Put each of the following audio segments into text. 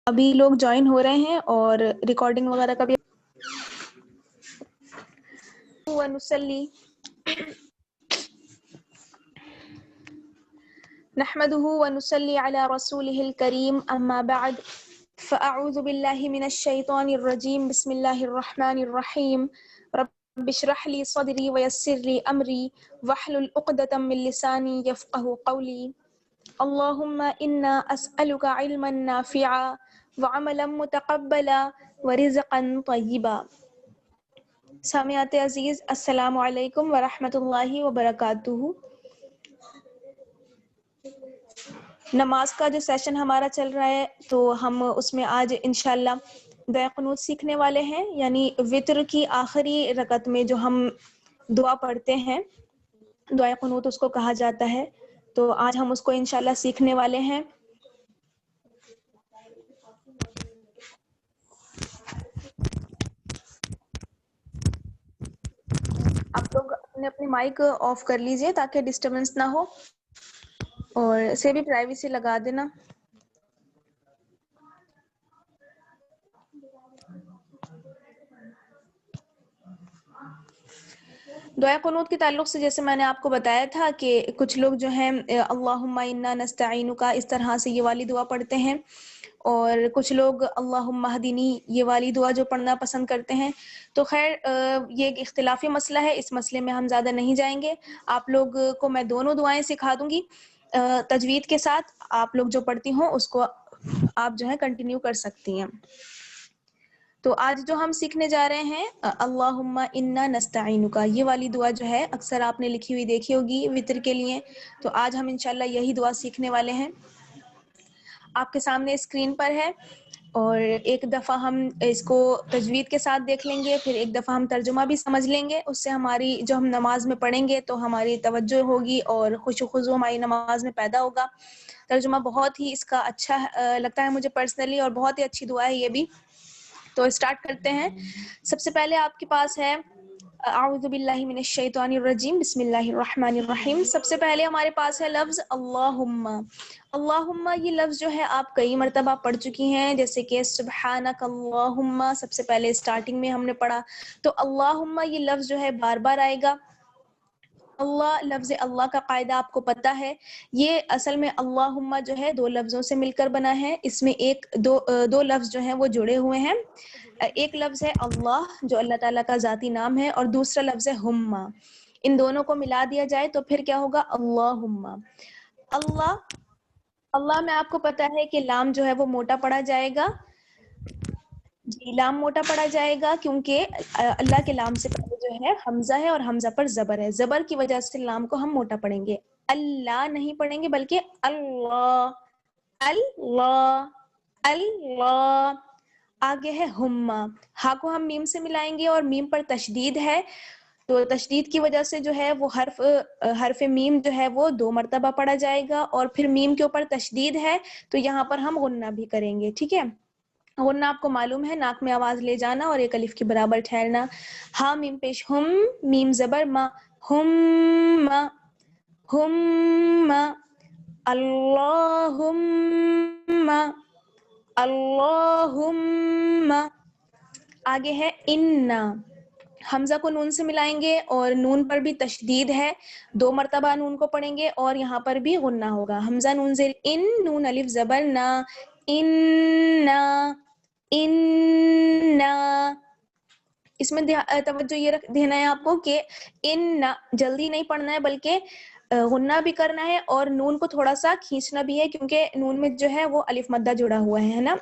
ابھی لوگ جوائن ہو رہے ہیں اور ریکارڈنگ وغیرہ کا بھی ونصلی نحمده ونصلي على رسوله الكريم أما بعد فأعوذ بالله من الشيطان الرجيم بسم الله الرحمن الرحيم رب اشرح لي صدري ويسر لي أمري واحلل عقدة من لساني يفقهوا قولي اللهم إنا أسألك علما نافعا وعملا متقبلا ورزقا طيبا. سامعات عزیز السلام علیکم ورحمۃ اللہ وبرکاتہ. نماز کا جو سیشن ہمارا چل رہا ہے تو ہم اس میں آج انشاءاللہ دعا قنوت سیکھنے والے ہیں، یعنی وتر کی آخری رکعت میں جو ہم دعا پڑھتے ہیں دعا قنوت اس کو کہا جاتا ہے، تو آج ہم اس کو انشاءاللہ سیکھنے والے ہیں. آپ لوگ اپنے مائک آف کر لیجئے تاکہ ڈسٹربنس نہ ہو، اور اسے بھی پرائیویسی لگا دینا. دعا قنوت کے تعلق سے جیسے میں نے آپ کو بتایا تھا کہ کچھ لوگ جو ہیں اللہم انا نستعینک اس طرح سے یہ والی دعا پڑھتے ہیں، اور کچھ لوگ اللہم اہدنی یہ والی دعا جو پڑھنا پسند کرتے ہیں. تو خیر یہ ایک اختلافی مسئلہ ہے، اس مسئلے میں ہم زیادہ نہیں جائیں گے. آپ لوگ کو میں دونوں دعائیں سکھا دوں گی تجوید کے ساتھ، آپ لوگ جو پڑھتی ہوں اس کو آپ جو ہے کنٹینیو کر سکتی ہیں. تو آج جو ہم سیکھنے جا رہے ہیں اللہم انا نستعینک، یہ والی دعا جو ہے اکثر آپ نے لکھی ہوئی دیکھی ہوگی وتر کے لیے، تو آج ہم انشاءاللہ یہی دعا سیکھنے والے ہیں. آپ کے سامنے اسکرین پر ہے، اور ایک دفعہ ہم اس کو تجوید کے ساتھ دیکھ لیں گے، پھر ایک دفعہ ہم ترجمہ بھی سمجھ لیں گے. اس سے ہماری جو ہم نماز میں پڑھیں گے تو ہماری توجہ ہوگی اور خشوع و خضوع ہماری نماز میں پیدا ہوگا. ترجمہ بہت ہی اس کا اچھا لگتا ہے مجھے پرسنلی، اور بہت ہی اچھی دعا ہے یہ بھی. تو اسٹارٹ کرتے ہیں. سب سے پہلے آپ کے پاس ہے اعوذ باللہ من الشیطان الرجیم بسم اللہ الرحمن الرحیم. سب سے پہلے ہمارے پاس ہے لفظ اللہم. اللہم یہ لفظ جو ہے آپ کئی مرتبہ پڑھ چکی ہیں، جیسے کہ سبحانک اللہم سب سے پہلے اسٹارٹنگ میں ہم نے پڑھا، تو اللہم یہ لفظ جو ہے بار بار آئے گا. اللہ لفظ اللہ کا قاعدہ آپ کو پتہ ہے، یہ اصل میں اللہم جو ہے دو لفظوں سے مل کر بنا ہے. اس میں دو لفظ جو ہیں وہ جڑے ہوئے ہیں. ایک لفظ ہے اللہ جو اللہ تعالیٰ کا ذاتی نام ہے، اور دوسرا لفظ ہے ہم. ان دونوں کو ملا دیا جائے تو پھر کیا ہوگا اللہم. اللہ میں آپ کو پتہ ہے کہ لام جو ہے وہ موٹا پڑا جائے گا. جی لام موٹا پڑا جائے گا کیونکہ اللہ کے لام سے پہلے جو ہے حمزہ ہے، اور حمزہ پر زبر ہے. زبر کی وجہ سے لام کو ہم موٹا پڑھیں گے، اللہ نہیں پڑھیں گے بلکہ اللہ. اللہ اللہ. آگے ہے ہم، ہا کو ہم میم سے ملائیں گے، اور میم پر تشدید ہے، تو تشدید کی وجہ سے جو ہے وہ حرف میم جو ہے وہ 2 مرتبہ پڑھا جائے گا، اور پھر میم کے اوپر تشدید ہے تو یہاں پر ہم غنہ بھی کریں گے. ٹھیک ہے، غنہ آپ کو معلوم ہے، ناک میں آواز لے جانا اور ایک الف کے برابر ٹھہرنا. ہا میم پیش ہم، میم زبر ما، ہم ہم. اللہم اللہم. آگے ہے انا، حمزہ کو نون سے ملائیں گے اور نون پر بھی تشدید ہے، 2 مرتبہ نون کو پڑھیں گے، اور یہاں پر بھی غنہ ہوگا. حمزہ نون زیر ان، نون الف زبر نا، اننا اننا. اس میں توجہ یہ دینا ہے آپ کو کہ اننا جلدی نہیں پڑھنا ہے بلکہ غنہ بھی کرنا ہے، اور نون کو تھوڑا سا کھینچنا بھی ہے، کیونکہ نون میں جو ہے وہ الف مدہ جڑا ہوا ہے نا،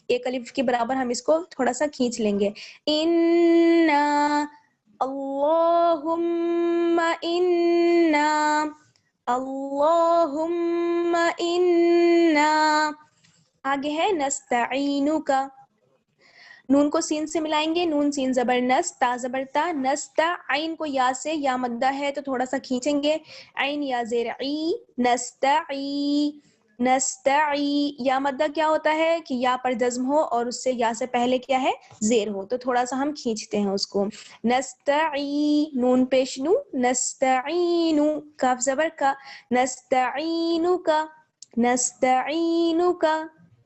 ایک الف کے برابر ہم اس کو تھوڑا سا کھینچ لیں گے. انا اللہم انا اللہم انا. آگے ہے نستعینک، نون کو سین سے ملائیں گے، نون سین زبر نس، تا زبر تا، نستا. عین کو یا سے، یا مدہ ہے تو تھوڑا سا کھینچیں گے، عین یا زیر عی، نستعی نستعی. یا مدہ کیا ہوتا ہے کہ یا پر جزم ہو اور اس سے یا سے پہلے کیا ہے زیر ہو، تو تھوڑا سا ہم کھینچتے ہیں اس کو. نستعی، نون پیش نو، نستعینو، کاف زبر کا، نستعینک نستعینک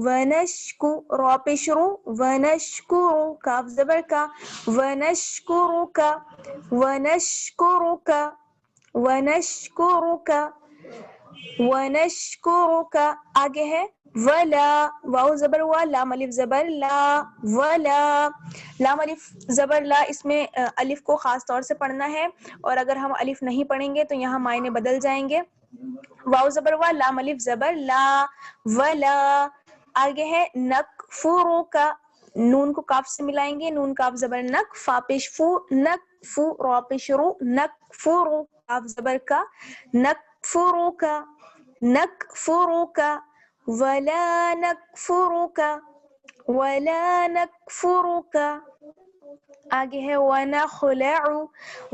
ونشکو را پیش رو ونشکرو کاف زبر کا ونشکرک ونشکرک ونشکرک ونشکرک آگے ہے ولا واو زبر وا لام الف زبر لا ولا لام الف زبر لا اس میں الف کو خاص طور سے پڑھنا ہے اور اگر ہم الف نہیں پڑھیں گے تو یہاں معنی بدل جائیں گے واو زبر وا لام الف زبر لا ولا آگے ہے نکفرک نون کو کاف سے ملائیں گے نون کاف زبر نک فا پیش فو نکفو را پیش رو نکفرو کاف زبر کا نکفرک نکفرک ولا نکفرک ولا نکفرک آگے ہے ونخلع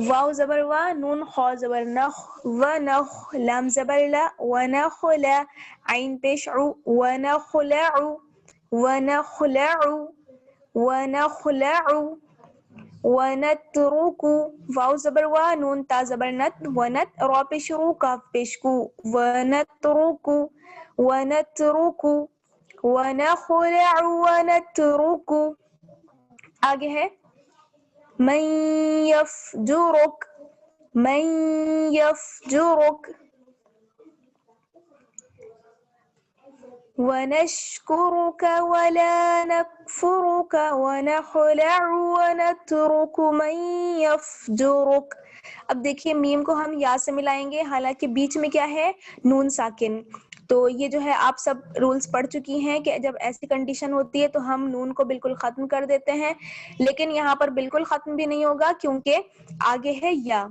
واو زبر وا نون خا زبر نخ ونخ لام زبر لا ونخلع عین پیش عو ونخلع ونخلع ونخلع ونترك واو زبر وا نون تا زبر نت ونت را پیش رو کاف پیش کو ونترك ونترك ونخلع ونترك آگے ہے من یفجرک من یفجرک ونشکرک ولا نکفرک ونخلع ونترک من یفجرک اب دیکھیے میم کو ہم یا سے ملائیں گے حالانکہ بیچ میں کیا ہے نون ساکن تو یہ جو ہے آپ سب رولز پڑھ چکی ہیں کہ جب ایسی کنڈیشن ہوتی ہے تو ہم نون کو بالکل ختم کر دیتے ہیں لیکن یہاں پر بالکل ختم بھی نہیں ہوگا کیونکہ آگے ہے یا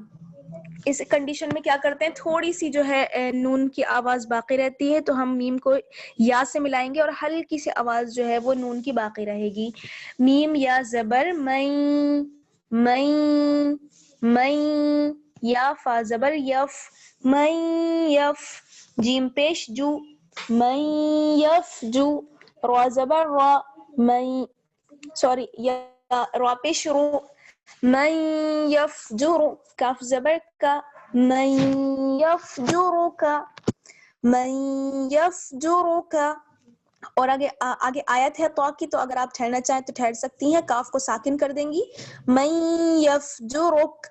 اس کنڈیشن میں کیا کرتے ہیں تھوڑی سی جو ہے نون کی آواز باقی رہتی ہے تو ہم میم کو یا سے ملائیں گے اور ہلکی سی آواز جو ہے وہ نون کی باقی رہے گی میم یا زبر میں میں یا فا زبر یف میں یف جیم پیش جو میں یف جو را زبر را میں سوری یا را پیش رو من یفجر کاف زبر کا من یفجر کا من یفجر کا اور آگے آیت ہے تو کی تو اگر آپ ٹھہرنا چاہیں تو ٹھہر سکتی ہیں کاف کو ساکن کر دیں گی من یفجرک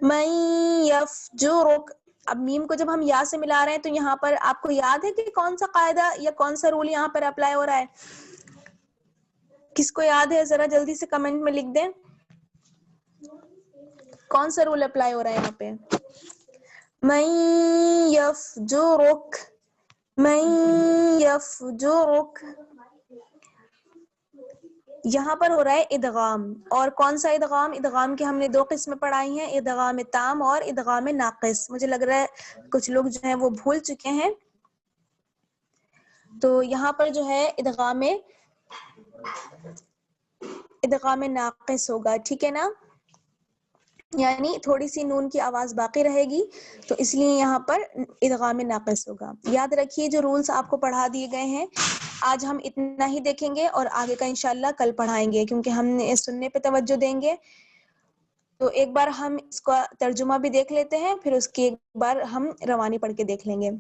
من یفجرک اب میم کو جب ہم یا سے ملا رہے ہیں تو یہاں پر آپ کو یاد ہے کہ کون سا قاعدہ یا کون سا رول یہاں پر اپلائی ہو رہا ہے کس کو یاد ہے ذرا جلدی سے کمنٹ میں لکھ دیں کون سا رول اپلائی ہو رہا ہے یہاں پہ من یفجرک من یفجرک یہاں پر ہو رہا ہے ادغام اور کون سا ادغام ادغام کے ہم نے دو قسمیں پڑھائی ہیں ادغام تام اور ادغام ناقص مجھے لگ رہا ہے کچھ لوگ جو ہیں وہ بھول چکے ہیں تو یہاں پر جو ہے ادغام ناقص ہوگا ٹھیک ہے نا یعنی تھوڑی سی نون کی آواز باقی رہے گی تو اس لیے یہاں پر ادغام ناقص ہوگا یاد رکھیے جو رولز آپ کو پڑھا دیے گئے ہیں آج ہم اتنا ہی دیکھیں گے اور آگے کا انشاءاللہ کل پڑھائیں گے کیونکہ ہم نے سننے پہ توجہ دیں گے تو ایک بار ہم اس کا ترجمہ بھی دیکھ لیتے ہیں پھر اس کی ایک بار ہم روانی پڑھ کے دیکھ لیں گے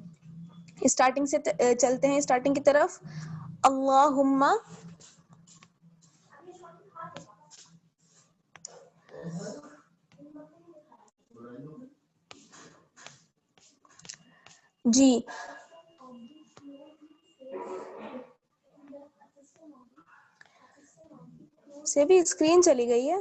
اسٹارٹنگ سے چلتے ہیں اسٹارٹنگ کی طرف اللہم جی سے بھی اسکرین چلی گئی ہے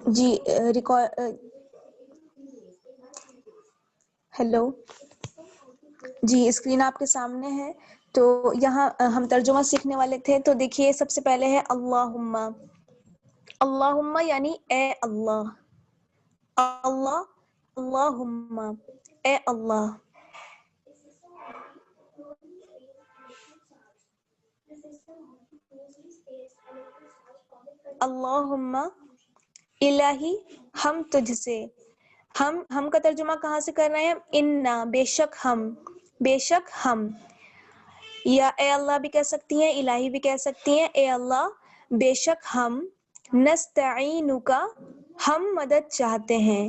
جی ریکارڈ ہیلو جی اسکرین آپ کے سامنے ہے. تو یہاں ہم ترجمہ سیکھنے والے تھے. تو دیکھیے سب سے پہلے ہے اللہم. اللہم یعنی اے اللہ. اللہ اللہم اے اللہ. اللہم الہی ہم تجھ سے. ہم کا ترجمہ کہاں سے کر رہے ہیں؟ انا بے شک ہم. بے شک ہم. یا اے اللہ بھی کہہ سکتی ہیں, الہی بھی کہہ سکتی ہیں. اے اللہ بے شک ہم. نستعینک ہم مدد چاہتے ہیں.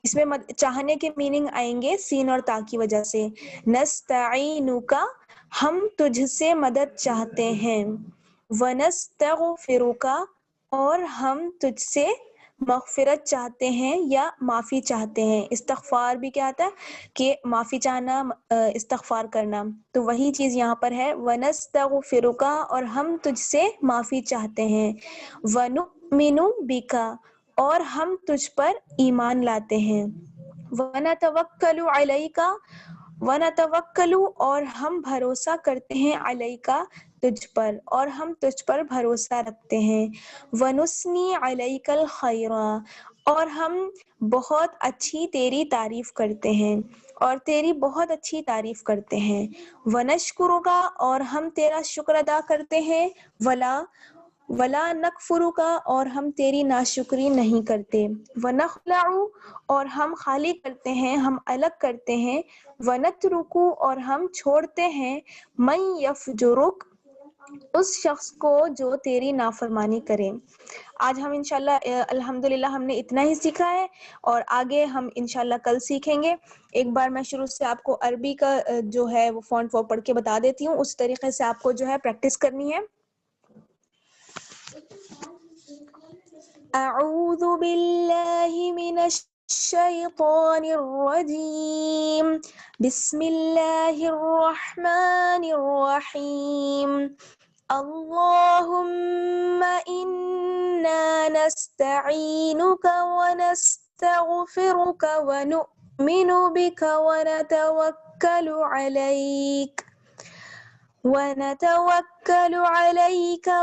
اس میں چاہنے کے میننگ آئیں گے سین اور تا کی وجہ سے. نستعینک ہم تجھ سے مدد چاہتے ہیں. ونستغفرک اور ہم تجھ سے مغفرت چاہتے ہیں یا معافی چاہتے ہیں. استغفار بھی کیا آتا ہے کہ معافی چاہنا, استغفار کرنا. تو وہی چیز یہاں پر ہے. ونستغفرک اور ہم تجھ سے معافی چاہتے ہیں. ونؤمن بک اور ہم تجھ پر ایمان لاتے ہیں. ونتوکل علیک ونتوکل اور ہم بھروسہ کرتے ہیں علیک تجھ پر اور ہم تجھ پر بھروسہ رکھتے ہیں. ونثنی علیک الخیر اور ہم بہت اچھی تیری تعریف کرتے ہیں اور تیری بہت اچھی تعریف کرتے ہیں. ونشکرک اور ہم تیرا شکر ادا کرتے ہیں. ولا نکفرک اور ہم تیری ناشکری نہیں کرتے. ونخلع اور ہم خالی کرتے ہیں, ہم الگ کرتے ہیں. ونترک اور ہم چھوڑتے ہیں. من یفجرک اس شخص کو جو تیری نافرمانی کرے. آج ہم انشاءاللہ الحمدللہ ہم نے اتنا ہی سیکھا ہے اور آگے ہم انشاءاللہ کل سیکھیں گے. ایک بار میں شروع سے آپ کو عربی کا جو ہے وہ فونٹ وہ پڑھ کے بتا دیتی ہوں, اس طریقے سے آپ کو جو ہے پریکٹس کرنی ہے. اعوذ باللہ من الشیطان الرجیم. بسم اللہ الرحمن الرحیم. اللہم انا نستعینک ونستغفرک ونؤمن بک ونتوکل علیک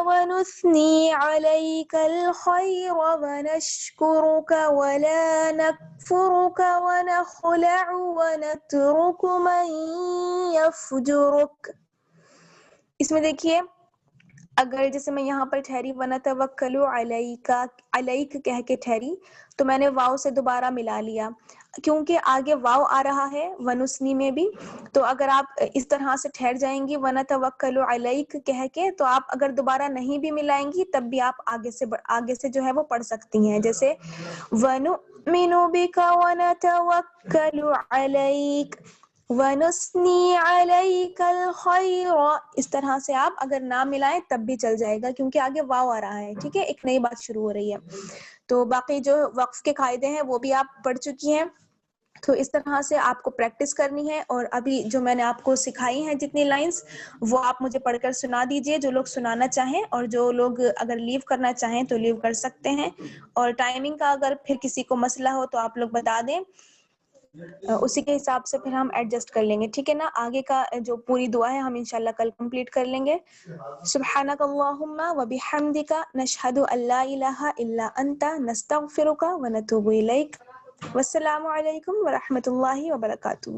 ونثنی علیک الخیر ونشکرک ولا نکفرک ونخلع ونترک من یفجرک. اس میں دیکھیے اگر جیسے میں یہاں پر ٹھہری ونتوکل علیک علیک کہہ کے ٹھہری تو میں نے واو سے دوبارہ ملا لیا کیونکہ آگے واو آ رہا ہے ونسنی میں بھی. تو اگر آپ اس طرح سے ٹھہر جائیں گی ونتوکل علیک کہہ کے تو آپ اگر دوبارہ نہیں بھی ملائیں گی تب بھی آپ آگے سے جو ہے وہ پڑھ سکتی ہیں. جیسے ونؤمن بک ونتوکل علیک ونثنی علیک الخیر. اس طرح سے آپ اگر نہ ملائیں تب بھی چل جائے گا کیونکہ آگے واو آ رہا ہے. ٹھیک ہے, ایک نئی بات شروع ہو رہی ہے. تو باقی جو وقف کے قاعدے ہیں وہ بھی آپ پڑھ چکی ہیں. تو اس طرح سے آپ کو پریکٹس کرنی ہے. اور ابھی جو میں نے آپ کو سکھائی ہیں جتنی لائنز وہ آپ مجھے پڑھ کر سنا دیجئے, جو لوگ سنانا چاہیں, اور جو لوگ اگر لیو کرنا چاہیں تو لیو کر سکتے ہیں. اور ٹائمنگ کا اگر پھر کسی کو مسئلہ ہو تو آپ لوگ بتا دیں, اسی کے حساب سے پھر ہم ایڈجسٹ کر لیں گے. ٹھیک ہے نا. آگے کا جو پوری دعا ہے ہم انشاءاللہ کل کمپلیٹ کر لیں گے. سبحانک اللہم وبحمدک نشہد ان لا الہ الا انت نستغفرک ونتوب الیک. والسلام علیکم ورحمۃ اللہ وبرکاتہ.